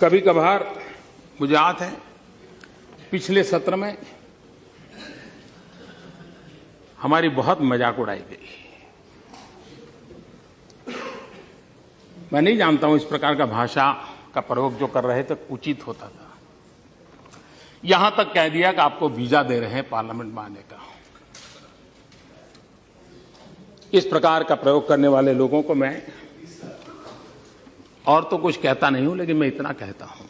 कभी कभार मुझे याद है पिछले सत्र में हमारी बहुत मजाक उड़ाई गई। मैं नहीं जानता हूं इस प्रकार का भाषा का प्रयोग जो कर रहे थे उचित होता था। यहां तक कह दिया कि आपको वीजा दे रहे हैं पार्लियामेंट में आने का। इस प्रकार का प्रयोग करने वाले लोगों को मैं और तो कुछ कहता नहीं हूं, लेकिन मैं इतना कहता हूं,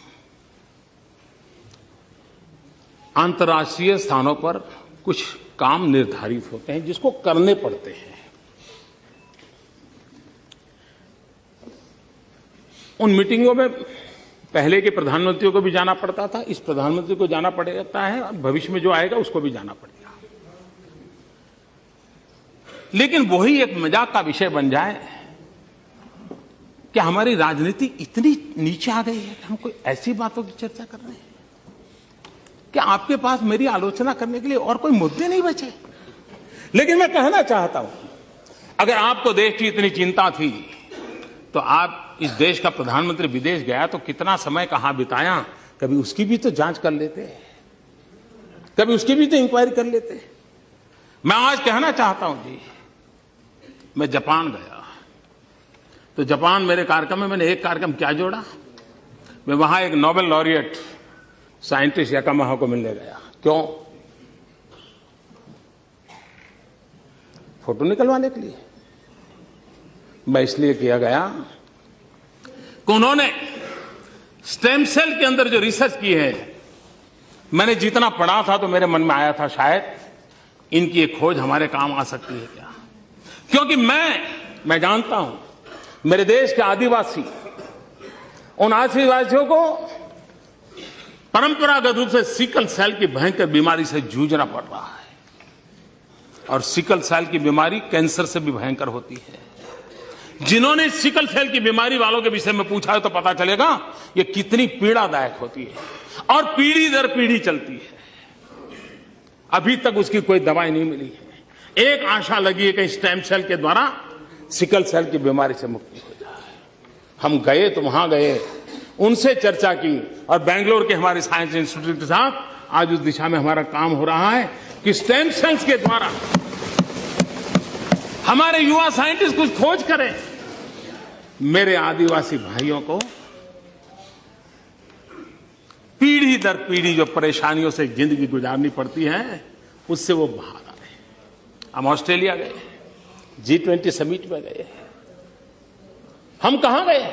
अंतर्राष्ट्रीय स्थानों पर कुछ काम निर्धारित होते हैं जिसको करने पड़ते हैं। उन मीटिंगों में पहले के प्रधानमंत्रियों को भी जाना पड़ता था, इस प्रधानमंत्री को जाना पड़ता है, और भविष्य में जो आएगा उसको भी जाना पड़ेगा। लेकिन वही एक मजाक का विषय बन जाए कि हमारी राजनीति इतनी नीचे आ गई है कि हम कोई ऐसी बातों की चर्चा कर रहे हैं कि आपके पास मेरी आलोचना करने के लिए और कोई मुद्दे नहीं बचे। लेकिन मैं कहना चाहता हूं, अगर आपको देश की इतनी चिंता थी तो आप इस देश का प्रधानमंत्री विदेश गया तो कितना समय कहां बिताया, कभी उसकी भी तो जांच कर लेते, कभी उसकी भी तो इंक्वायरी कर लेते। मैं आज कहना चाहता हूं जी, मैं जापान गया तो जापान मेरे कार्यक्रम में मैंने एक कार्यक्रम क्या जोड़ा, मैं वहां एक नोबेल लॉरिएट साइंटिस्ट यामाहा को मिलने गया। क्यों? फोटो निकलवाने के लिए। मैं इसलिए किया गया कि उन्होंने स्टेम सेल के अंदर जो रिसर्च की है, मैंने जितना पढ़ा था तो मेरे मन में आया था शायद इनकी एक खोज हमारे काम आ सकती है क्या। क्योंकि मैं जानता हूं मेरे देश के आदिवासी, उन आदिवासियों को परंपरागत रूप से सिकल सेल की भयंकर बीमारी से जूझना पड़ रहा है, और सिकल सेल की बीमारी कैंसर से भी भयंकर होती है। जिन्होंने सिकल सेल की बीमारी वालों के विषय में पूछा है तो पता चलेगा ये कितनी पीड़ादायक होती है, और पीढ़ी दर पीढ़ी चलती है। अभी तक उसकी कोई दवाई नहीं मिली है। एक आशा लगी है कि स्टेम सेल के द्वारा सिकल सेल की बीमारी से मुक्ति हो जाए। हम गए तो वहां गए, उनसे चर्चा की, और बेंगलोर के हमारे साइंस इंस्टीट्यूट के साथ आज उस दिशा में हमारा काम हो रहा है कि स्टेम सेल्स के द्वारा हमारे युवा साइंटिस्ट कुछ खोज करें। मेरे आदिवासी भाइयों को पीढ़ी दर पीढ़ी जो परेशानियों से जिंदगी गुजारनी पड़ती है, उससे वो बाहर आ रहे। हम ऑस्ट्रेलिया गए, G20 समिट में गए। हम कहां गए?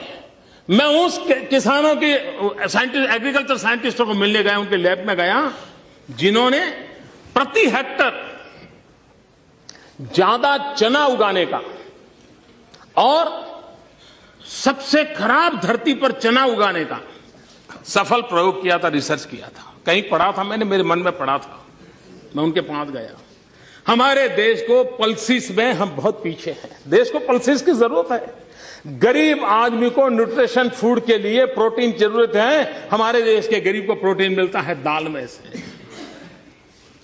मैं उस किसानों के साइंटिस्ट, एग्रीकल्चर साइंटिस्टों को मिलने गया, उनके लैब में गया जिन्होंने प्रति हेक्टर ज्यादा चना उगाने का और सबसे खराब धरती पर चना उगाने का सफल प्रयोग किया था, रिसर्च किया था। कहीं पढ़ा था मैंने, मेरे मन में पढ़ा था, मैं उनके पास गया। हमारे देश को पल्सिस में हम बहुत पीछे हैं। देश को पल्सिस की जरूरत है। गरीब आदमी को न्यूट्रिशन फूड के लिए प्रोटीन की जरूरत है। हमारे देश के गरीब को प्रोटीन मिलता है दाल में से,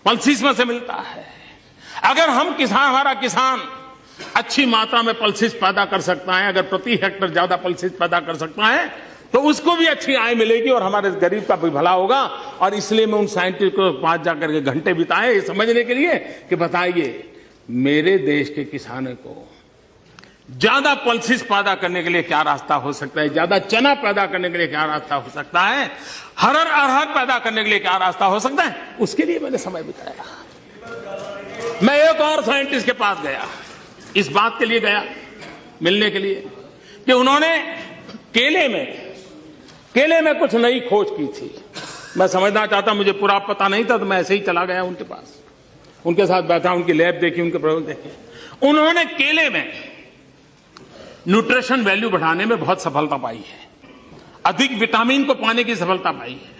पल्सिस में से मिलता है। अगर हम हमारा किसान अच्छी मात्रा में पल्सिस पैदा कर सकता है, अगर प्रति हेक्टर ज्यादा पल्सिस पैदा कर सकता है तो उसको भी अच्छी आय मिलेगी और हमारे गरीब का भी भला होगा। और इसलिए मैं उन साइंटिस्ट को पास जाकर के घंटे बिताए ये समझने के लिए कि बताइए मेरे देश के किसानों को ज्यादा पल्सिस पैदा करने के लिए क्या रास्ता हो सकता है, ज्यादा चना पैदा करने के लिए क्या रास्ता हो सकता है, अरहर पैदा करने के लिए क्या रास्ता हो सकता है, उसके लिए मैंने समय बिताया। मैं एक और साइंटिस्ट के पास गया, इस बात के लिए गया मिलने के लिए कि उन्होंने केले में कुछ नई खोज की थी। मैं समझना चाहता, मुझे पूरा पता नहीं था, तो मैं ऐसे ही चला गया उनके पास, उनके साथ बैठा, उनकी लैब देखी, उनके प्रयोग देखे। उन्होंने केले में न्यूट्रिशन वैल्यू बढ़ाने में बहुत सफलता पाई है, अधिक विटामिन को पाने की सफलता पाई है।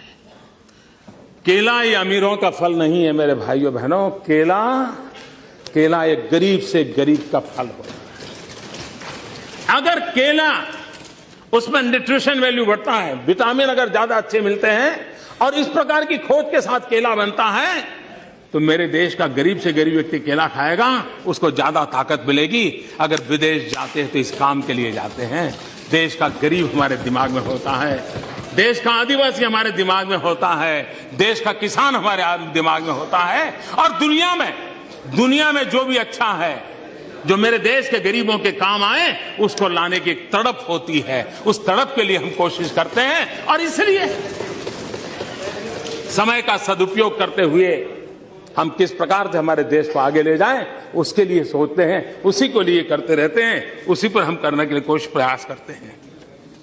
केला ये अमीरों का फल नहीं है मेरे भाइयों बहनों, केला एक गरीब से गरीब का फल हो। अगर केला उसमें न्यूट्रिशन वैल्यू बढ़ता है, विटामिन अगर ज्यादा अच्छे मिलते हैं और इस प्रकार की खोज के साथ केला बनता है, तो मेरे देश का गरीब से गरीब व्यक्ति केला खाएगा, उसको ज्यादा ताकत मिलेगी। अगर विदेश जाते हैं तो इस काम के लिए जाते हैं। देश का गरीब हमारे दिमाग में होता है। देश का आदिवासी हमारे दिमाग में होता है, देश का किसान हमारे दिमाग में होता है, और दुनिया में जो भी अच्छा है, जो मेरे देश के गरीबों के काम आए, उसको लाने की एक तड़प होती है। उस तड़प के लिए हम कोशिश करते हैं, और इसलिए समय का सदुपयोग करते हुए हम किस प्रकार से हमारे देश को आगे ले जाएं, उसके लिए सोचते हैं, उसी को लिए करते रहते हैं, उसी पर हम करने के लिए कोशिश प्रयास करते हैं।